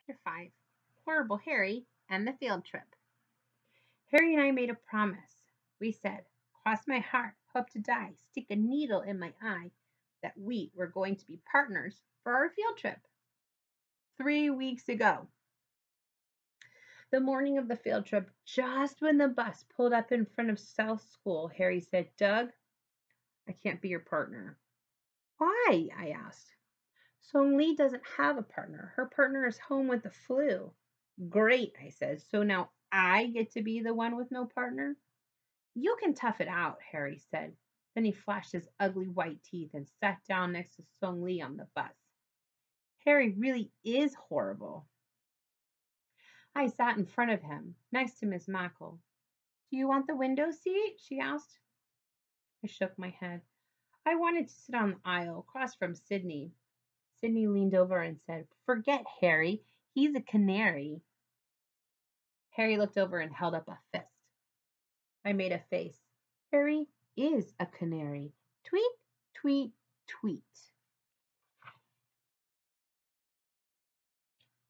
Chapter 5 Horrible Harry and the Field Trip. Harry and I made a promise. We said, cross my heart, hope to die, stick a needle in my eye, that we were going to be partners for our field trip. 3 weeks ago. The morning of the field trip, just when the bus pulled up in front of South School, Harry said, Doug, I can't be your partner. Why? I asked. Song Lee doesn't have a partner. Her partner is home with the flu. Great, I said. So now I get to be the one with no partner? You can tough it out, Harry said. Then he flashed his ugly white teeth and sat down next to Song Lee on the bus. Harry really is horrible. I sat in front of him, next to Miss Mackle. Do you want the window seat? She asked. I shook my head. I wanted to sit on the aisle, across from Sydney. Sydney leaned over and said, Forget Harry. He's a canary. Harry looked over and held up a fist. I made a face. Harry is a canary. Tweet, tweet, tweet.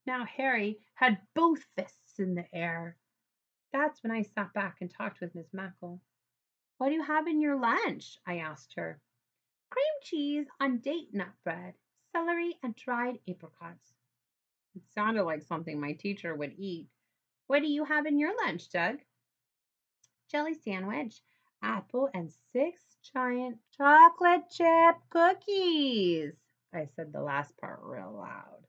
Now Harry had both fists in the air. That's when I sat back and talked with Miss Mackle. What do you have in your lunch? I asked her. Cream cheese on date nut bread, celery, and dried apricots. It sounded like something my teacher would eat. What do you have in your lunch, Doug? Jelly sandwich, apple, and 6 giant chocolate chip cookies. I said the last part real loud.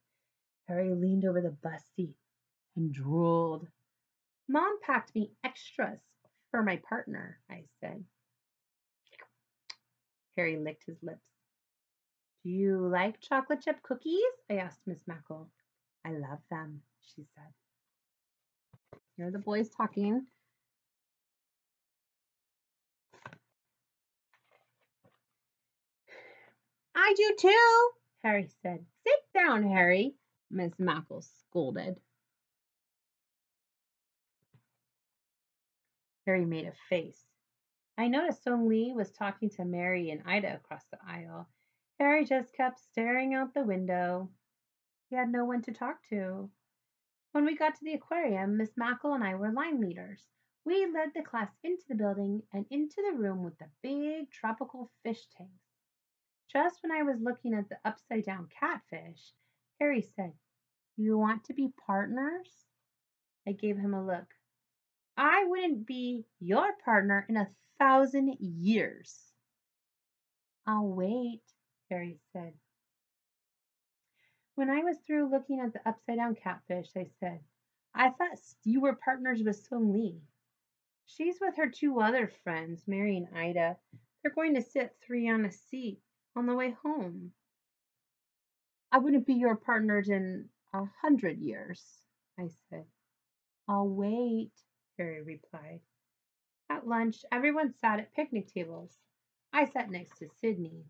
Harry leaned over the bus seat and drooled. Mom packed me extras for my partner, I said. Harry licked his lips. Do you like chocolate chip cookies? I asked Miss Mackle. I love them, she said. Here are the boys talking. I do too, Harry said. Sit down, Harry, Miss Mackle scolded. Harry made a face. I noticed Song Lee was talking to Mary and Ida across the aisle. Harry just kept staring out the window. He had no one to talk to. When we got to the aquarium, Miss Mackle and I were line leaders. We led the class into the building and into the room with the big tropical fish tanks. Just when I was looking at the upside down catfish, Harry said, You want to be partners? I gave him a look. I wouldn't be your partner in 1,000 years. I'll wait, Harry said. When I was through looking at the upside down catfish, I said, I thought you were partners with Song Lee. She's with her 2 other friends, Mary and Ida. They're going to sit 3 on a seat on the way home. I wouldn't be your partners in 100 years, I said. I'll wait, Harry replied. At lunch, everyone sat at picnic tables. I sat next to Sydney.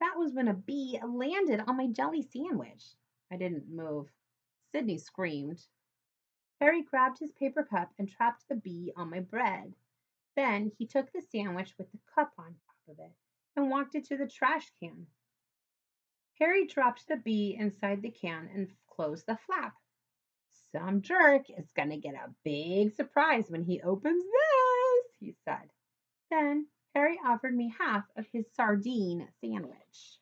That was when a bee landed on my jelly sandwich. I didn't move. Sydney screamed. Harry grabbed his paper cup and trapped the bee on my bread. Then he took the sandwich with the cup on top of it and walked it to the trash can. Harry dropped the bee inside the can and closed the flap. Some jerk is going to get a big surprise when he opens this, he said. Then Harry offered me half of his sardine sandwich.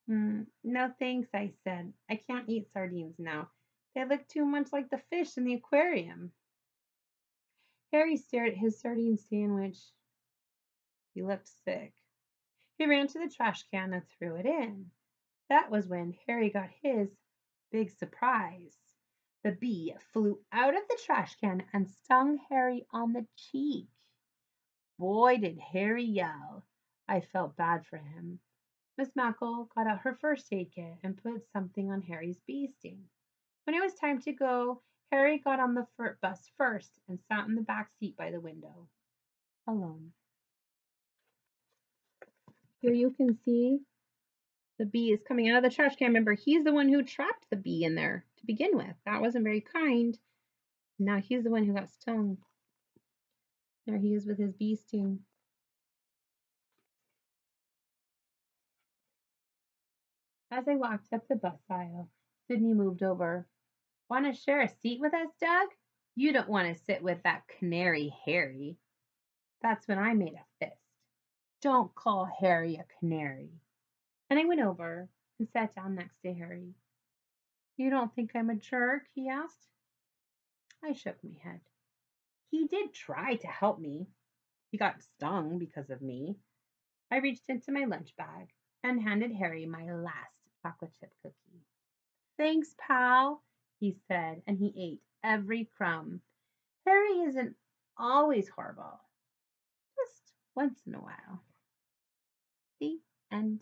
No thanks, I said. I can't eat sardines now. They look too much like the fish in the aquarium. Harry stared at his sardine sandwich. He looked sick. He ran to the trash can and threw it in. That was when Harry got his big surprise. The bee flew out of the trash can and stung Harry on the cheek. Boy, did Harry yell. I felt bad for him. Miss Mackle got out her first aid kit and put something on Harry's bee sting. When it was time to go, Harry got on the bus first and sat in the back seat by the window, alone. Here you can see the bee is coming out of the trash can. Remember, he's the one who trapped the bee in there to begin with. That wasn't very kind. Now he's the one who got stung. There he is with his bee sting. As I walked up the bus aisle, Sydney moved over. Want to share a seat with us, Doug? You don't want to sit with that canary, Harry. That's when I made a fist. Don't call Harry a canary. And I went over and sat down next to Harry. You don't think I'm a jerk? He asked. I shook my head. He did try to help me. He got stung because of me. I reached into my lunch bag and handed Harry my last chocolate chip cookie. Thanks, pal, he said, and he ate every crumb. Harry isn't always horrible, just once in a while. The end.